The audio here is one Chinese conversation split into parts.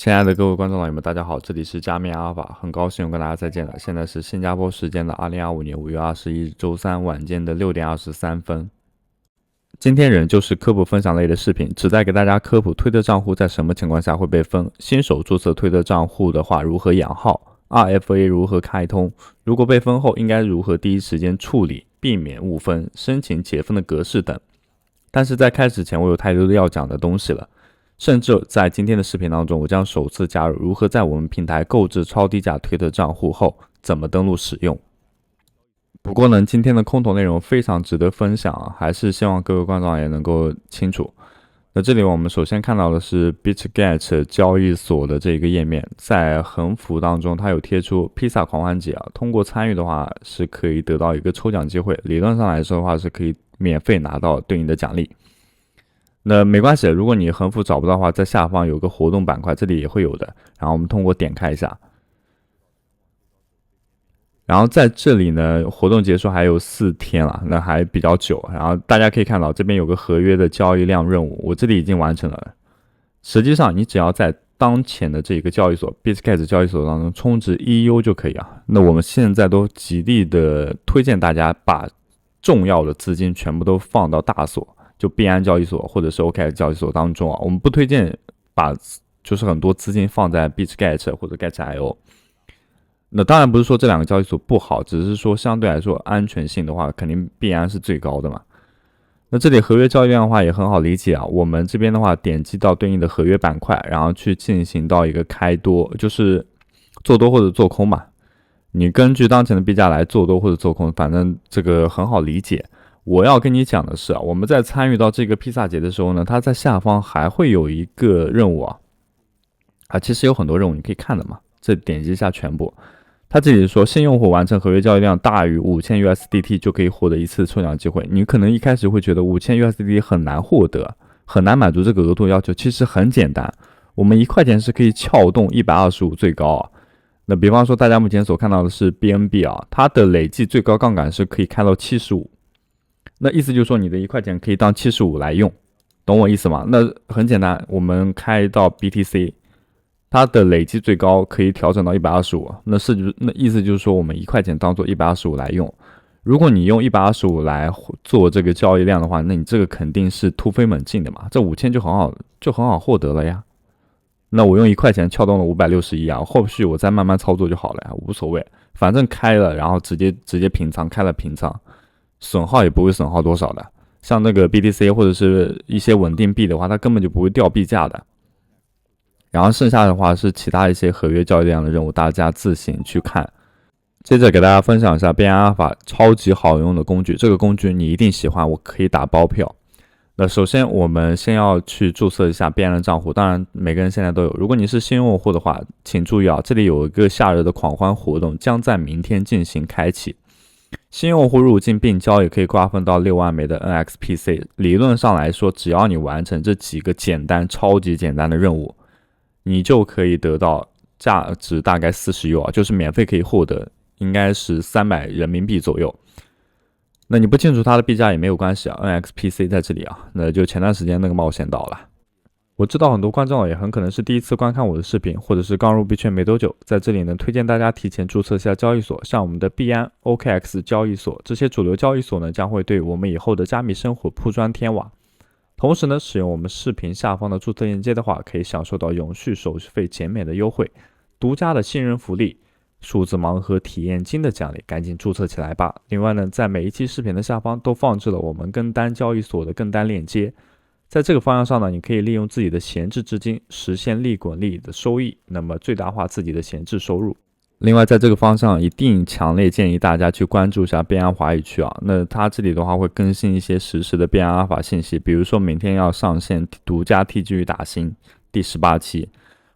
亲爱的各位观众老爷们，大家好，这里是加密阿尔法，很高兴又跟大家再见了。现在是新加坡时间的2025年5月21日周三晚间的6点23分。今天仍旧是科普分享类的视频，旨在给大家科普推特账户在什么情况下会被封，新手注册推特账户的话如何养号， RFA 如何开通，如果被封后应该如何第一时间处理，避免误封，申请解封的格式等。但是在开始前，我有太多要讲的东西了。甚至在今天的视频当中，我将首次加入如何在我们平台购置超低价推特账户后怎么登录使用。不过呢，今天的空投内容非常值得分享啊，还是希望各位观众也能够清楚。那这里我们首先看到的是 BitGet 交易所的这个页面，在横幅当中它有贴出披萨狂欢节啊，通过参与的话是可以得到一个抽奖机会，理论上来说的话是可以免费拿到对应的奖励。那没关系，如果你横幅找不到的话，在下方有个活动板块，这里也会有的。然后我们通过点开一下，然后在这里呢，活动结束还有4天了，那还比较久。然后大家可以看到这边有个合约的交易量任务，我这里已经完成了。实际上，你只要在当前的这个交易所 BitGet 交易所当中充值EU 就可以啊。那我们现在都极力的推荐大家把重要的资金全部都放到大所。就币安交易所或者是 OKX 交易所当中啊，我们不推荐把就是很多资金放在 BitGet 或者 Get.io。那当然不是说这两个交易所不好，只是说相对来说安全性的话，肯定币安是最高的嘛。那这里合约交易量的话也很好理解啊，我们这边的话点击到对应的合约板块，然后去进行到一个开多，就是做多或者做空嘛。你根据当前的币价来做多或者做空，反正这个很好理解。我要跟你讲的是啊，我们在参与到这个披萨节的时候呢，它在下方还会有一个任务其实有很多任务你可以看的嘛，这点击一下全部。它这里说新用户完成合约交易量大于5000 USDT 就可以获得一次抽奖机会。你可能一开始会觉得5000 USDT 很难获得，很难满足这个额度要求，其实很简单，我们1块钱是可以撬动125最高啊。那比方说大家目前所看到的是 BNB 啊，它的累计最高杠杆是可以开到75。那意思就是说，你的1块钱可以当75来用，懂我意思吗？那很简单，我们开到 BTC， 它的累计最高可以调整到125，那意思就是说，我们1块钱当做125来用。如果你用125来做这个交易量的话，那你这个肯定是突飞猛进的嘛，这5000就很好获得了呀。那我用1块钱撬动了561啊，后续我再慢慢操作就好了呀，无所谓，反正开了，然后直接平仓，开了平仓。损耗也不会损耗多少的，像那个 BTC 或者是一些稳定币的话，它根本就不会掉币价的。然后剩下的话是其他一些合约交易量的任务，大家自行去看。接着给大家分享一下币安阿尔法超级好用的工具，这个工具你一定喜欢，我可以打包票。那首先我们先要去注册一下币安的账户，当然每个人现在都有。如果你是新用户的话，请注意啊，这里有一个夏日的狂欢活动将在明天进行开启。新用户入境并交易可以瓜分到6万枚的 NXPC， 理论上来说，只要你完成这几个超级简单的任务，你就可以得到价值大概40U就是免费可以获得，应该是300人民币左右。那你不清楚它的币价也没有关系，NXPC 在这里那就前段时间那个冒险岛了。我知道很多观众也很可能是第一次观看我的视频，或者是刚入币圈没多久，在这里呢推荐大家提前注册一下交易所，像我们的币安、OKX 交易所，这些主流交易所呢将会对我们以后的加密生活铺砖添瓦。同时呢，使用我们视频下方的注册链接的话，可以享受到永续手续费减免的优惠、独家的新人福利、数字盲盒体验金的奖励，赶紧注册起来吧。另外呢，在每一期视频的下方都放置了我们跟单交易所的跟单链接。在这个方向上呢，你可以利用自己的闲置资金实现利滚利的收益，那么最大化自己的闲置收入。另外，在这个方向一定强烈建议大家去关注一下币安华语区那它这里的话会更新一些实时的币安阿尔法信息，比如说明天要上线独家 TGE 打新第18期。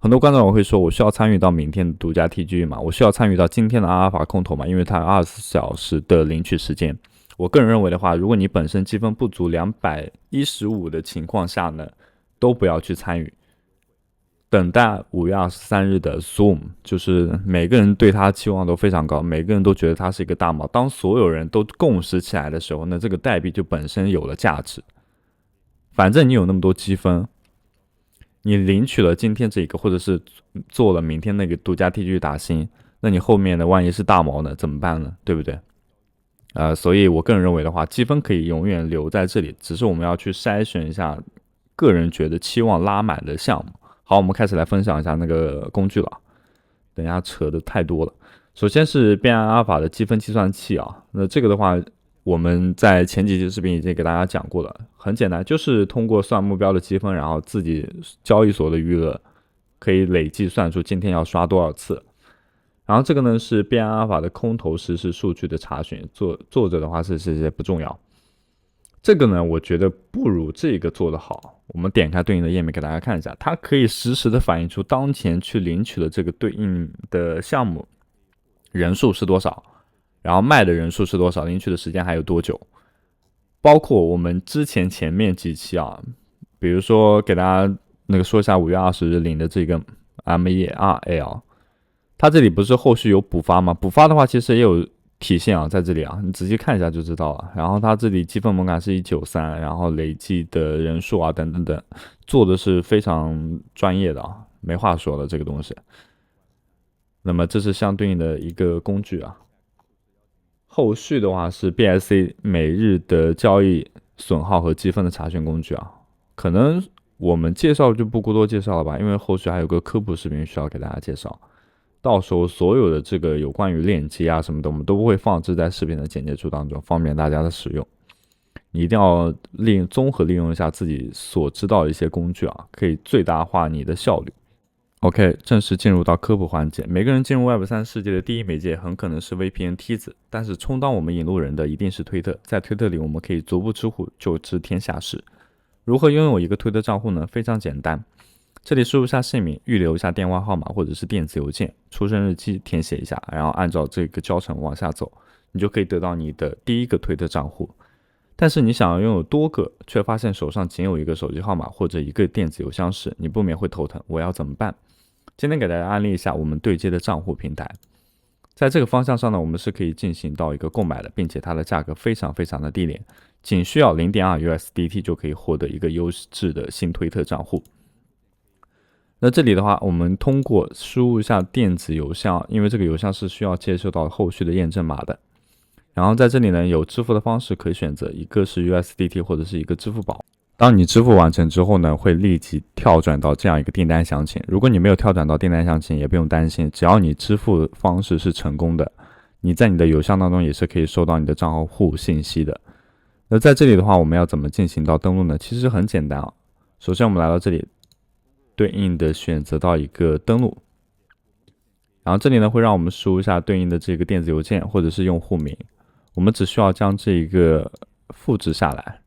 很多观众会说，我需要参与到明天的独家 TGE 嘛？我需要参与到今天的阿尔法空投嘛？因为它有24小时的领取时间。我个人认为的话，如果你本身积分不足215的情况下呢，都不要去参与。等待5月23日的 Zoom， 就是每个人对他期望都非常高，每个人都觉得他是一个大猫。当所有人都共识起来的时候呢，这个代币就本身有了价值。反正你有那么多积分，你领取了今天这个，或者是做了明天那个独家 TG 打新，那你后面的万一是大毛呢，怎么办呢？对不对？所以我个人认为的话，积分可以永远留在这里，只是我们要去筛选一下个人觉得期望拉满的项目。好，我们开始来分享一下那个工具了。等一下扯的太多了。首先是变暗阿尔法的积分计算器啊，那这个的话，我们在前几期视频已经给大家讲过了，很简单，就是通过算目标的积分，然后自己交易所的余额可以累计算出今天要刷多少次。然后这个呢是变暗阿尔法的空头实时数据的查询，作者的话是这些不重要。这个呢，我觉得不如这个做得好。我们点开对应的页面给大家看一下，它可以实时的反映出当前去领取的这个对应的项目人数是多少，然后卖的人数是多少，领取的时间还有多久。包括我们前面几期啊，比如说给大家那个说一下5月20日领的这个 MERL， 它这里不是后续有补发吗？补发的话其实也有体现啊，在这里啊，你仔细看一下就知道了。然后它这里积分门槛是193，然后累计的人数啊等等等，做的是非常专业的啊，没话说了这个东西。那么这是相对应的一个工具啊。后续的话是 BSC 每日的交易损耗和积分的查询工具啊，可能我们介绍就不过多介绍了吧，因为后续还有个科普视频需要给大家介绍。到时候所有的这个有关于链接啊什么的，我们都会放置在视频的简介处当中，方便大家的使用。你一定要综合利用一下自己所知道的一些工具啊，可以最大化你的效率。OK， 正式进入到科普环节。每个人进入 Web3 世界的第一媒介很可能是 VPN 梯子，但是充当我们引路人的一定是推特。在推特里，我们可以足不出户就知天下事。如何拥有一个推特账户呢？非常简单。这里输入一下姓名，预留一下电话号码或者是电子邮件，出生日期填写一下，然后按照这个教程往下走，你就可以得到你的第一个推特账户。但是你想要拥有多个，却发现手上仅有一个手机号码或者一个电子邮箱时，你不免会头疼，我要怎么办？今天给大家安利一下我们对接的账户平台。在这个方向上呢，我们是可以进行到一个购买的，并且它的价格非常非常的低廉，仅需要 0.2 USDT 就可以获得一个优质的新推特账户。那这里的话，我们通过输入一下电子邮箱，因为这个邮箱是需要接收到后续的验证码的。然后在这里呢，有支付的方式可以选择，一个是 USDT 或者是一个支付宝。当你支付完成之后呢，会立即跳转到这样一个订单详情。如果你没有跳转到订单详情，也不用担心，只要你支付方式是成功的，你在你的邮箱当中也是可以收到你的账户信息的。那在这里的话，我们要怎么进行到登录呢？其实很简单啊。首先我们来到这里，对应的选择到一个登录，然后这里呢会让我们输入一下对应的这个电子邮件或者是用户名，我们只需要将这一个复制下来，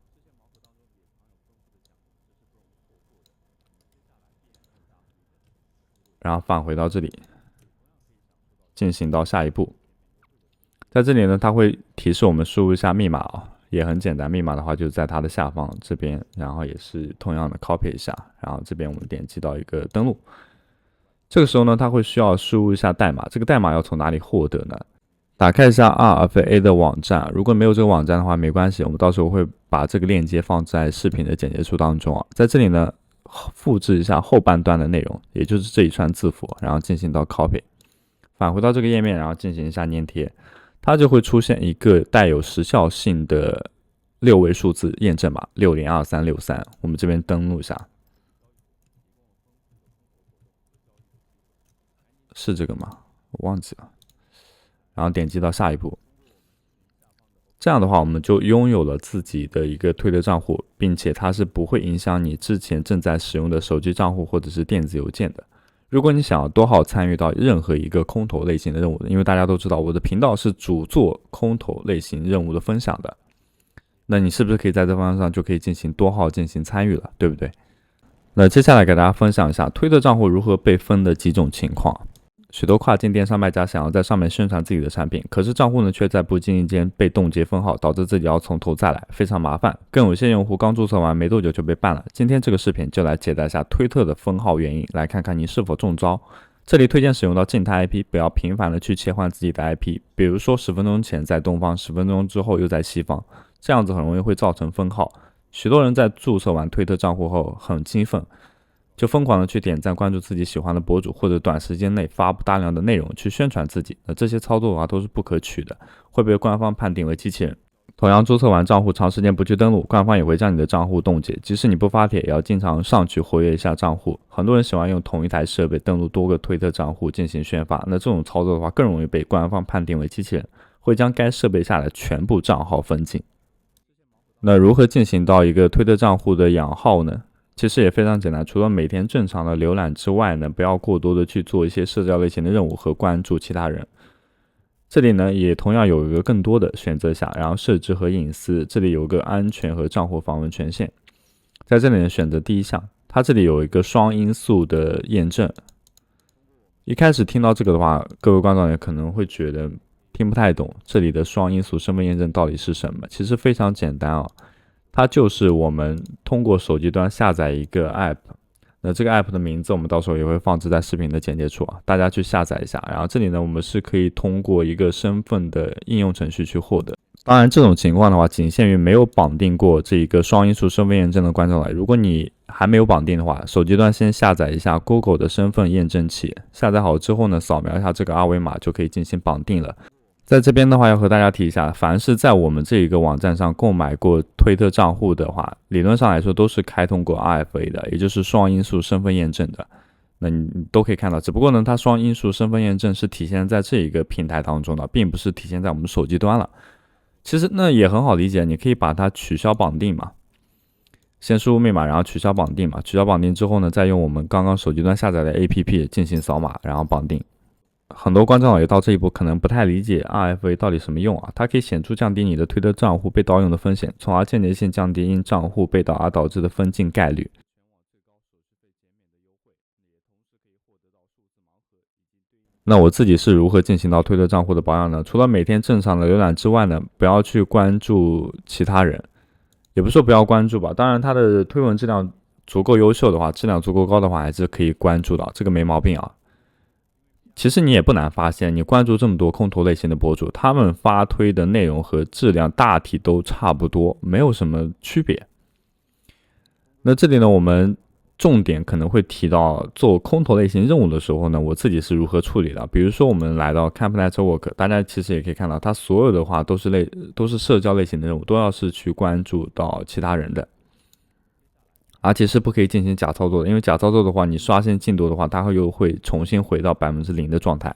然后返回到这里，进行到下一步。在这里呢，它会提示我们输入一下密码啊，也很简单，密码的话就在它的下方这边，然后也是同样的 copy 一下，然后这边我们点击到一个登录。这个时候呢，它会需要输入一下代码，这个代码要从哪里获得呢？打开一下 RFA 的网站，如果没有这个网站的话没关系，我们到时候会把这个链接放在视频的简介处当中啊。在这里呢，复制一下后半段的内容，也就是这一串字符，然后进行到 copy， 返回到这个页面，然后进行一下粘贴，它就会出现一个带有时效性的6位数字验证码602363，我们这边登录一下，是这个吗？我忘记了。然后点击到下一步，这样的话我们就拥有了自己的一个推特账户，并且它是不会影响你之前正在使用的手机账户或者是电子邮件的。如果你想要多号参与到任何一个空投类型的任务，因为大家都知道我的频道是主做空投类型任务的分享的，那你是不是可以在这方向上就可以进行多号进行参与了，对不对？那接下来给大家分享一下推特账户如何被分的几种情况。许多跨境电商卖家想要在上面宣传自己的产品，可是账户呢却在不经意间被冻结分号，导致自己要从头再来，非常麻烦。更有些用户刚注册完没多久就被办了。今天这个视频就来解答一下推特的分号原因，来看看你是否中招。这里推荐使用到静态 IP， 不要频繁的去切换自己的 IP， 比如说10分钟前在东方，10分钟之后又在西方，这样子很容易会造成分号。许多人在注册完推特账户后很兴奋，就疯狂的去点赞关注自己喜欢的博主，或者短时间内发布大量的内容去宣传自己。那这些操作的话都是不可取的，会被官方判定为机器人。同样，注册完账户长时间不去登录，官方也会将你的账户冻结。即使你不发帖，也要经常上去活跃一下账户。很多人喜欢用同一台设备登录多个推特账户进行宣发，那这种操作的话更容易被官方判定为机器人，会将该设备下的全部账号封禁。那如何进行到一个推特账户的养号呢？其实也非常简单，除了每天正常的浏览之外呢，不要过多的去做一些社交类型的任务和关注其他人。这里呢也同样有一个更多的选择项，然后设置和隐私，这里有个安全和账户访问权限，在这里呢选择第一项，它这里有一个双因素的验证。一开始听到这个的话，各位观众也可能会觉得听不太懂，这里的双因素身份验证到底是什么？其实非常简单啊，它就是我们通过手机端下载一个 app。那这个 app 的名字我们到时候也会放置在视频的简介处啊，大家去下载一下。然后这里呢，我们是可以通过一个身份的应用程序去获得。当然，这种情况的话，仅限于没有绑定过这一个双因素身份验证的观众来。如果你还没有绑定的话，手机端先下载一下 Google 的身份验证器，下载好之后呢，扫描一下这个二维码就可以进行绑定了。在这边的话，要和大家提一下，凡是在我们这一个网站上购买过推特账户的话，理论上来说都是开通过 RFA 的，也就是双因素身份验证的。那你都可以看到，只不过呢，它双因素身份验证是体现在这一个平台当中的，并不是体现在我们手机端了。其实那也很好理解，你可以把它取消绑定嘛，先输入密码，然后取消绑定嘛，取消绑定之后呢，再用我们刚刚手机端下载的 APP 进行扫码，然后绑定。很多观众老爷到这一步可能不太理解 RFA 到底什么用啊？它可以显著降低你的推特账户被盗用的风险，从而间接性降低因账户被盗而导致的封禁概率。那我自己是如何进行到推特账户的保养呢？除了每天正常的浏览之外呢，不要去关注其他人，也不是说不要关注吧，当然他的推文质量足够优秀的话，质量足够高的话，还是可以关注的，这个没毛病啊。其实你也不难发现，你关注这么多空投类型的博主，他们发推的内容和质量大体都差不多，没有什么区别。那这里呢，我们重点可能会提到做空投类型任务的时候呢，我自己是如何处理的。比如说我们来到 Camp Network， 大家其实也可以看到，它所有的话都是社交类型的任务，都要是去关注到其他人的。而且是不可以进行假操作的，因为假操作的话，你刷新进度的话，它又会重新回到0%的状态。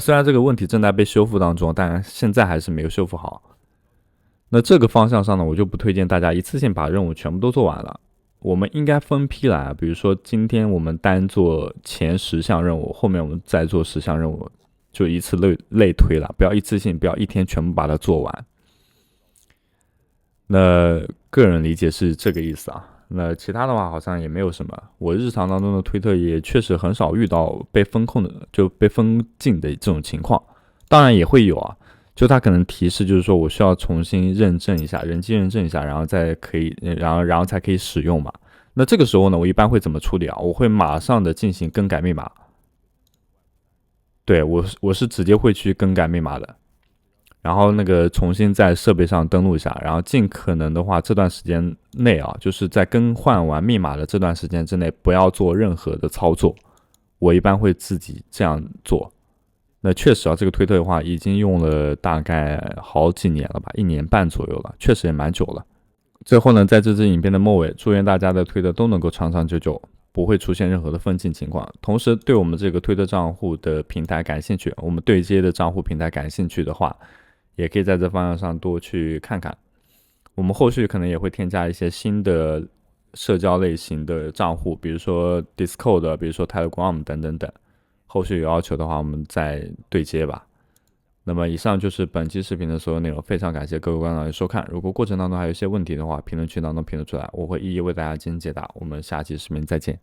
虽然这个问题正在被修复当中，但现在还是没有修复好。那这个方向上呢，我就不推荐大家一次性把任务全部都做完了。我们应该分批来，比如说今天我们单做前10项任务，后面我们再做10项任务，就一次类推了，不要一次性，不要一天全部把它做完。那个人理解是这个意思啊。那其他的话好像也没有什么，我日常当中的推特也确实很少遇到被封控的，就被封禁的这种情况，当然也会有啊，就它可能提示就是说我需要重新认证一下，人机认证一下，然后再可以，然后才可以使用嘛。那这个时候呢，我一般会怎么处理啊？我会马上的进行更改密码，对，我是直接会去更改密码的。然后那个重新在设备上登录一下，然后尽可能的话，这段时间内啊，就是在更换完密码的这段时间之内，不要做任何的操作。我一般会自己这样做。那确实啊，这个推特的话已经用了大概好几年了吧，1年半左右了，确实也蛮久了。最后呢，在这支影片的末尾，祝愿大家的推特都能够长长久久，不会出现任何的封禁情况。同时，对我们这个推特账户的平台感兴趣，我们对接的账户平台感兴趣的话，也可以在这方向上多去看看。我们后续可能也会添加一些新的社交类型的账户，比如说 Discord， 比如说 Telegram 等等等。后续有要求的话，我们再对接吧。那么以上就是本期视频的所有内容，非常感谢各位观众的收看。如果过程当中还有一些问题的话，评论区当中评论出来，我会一一为大家进行解答。我们下期视频再见。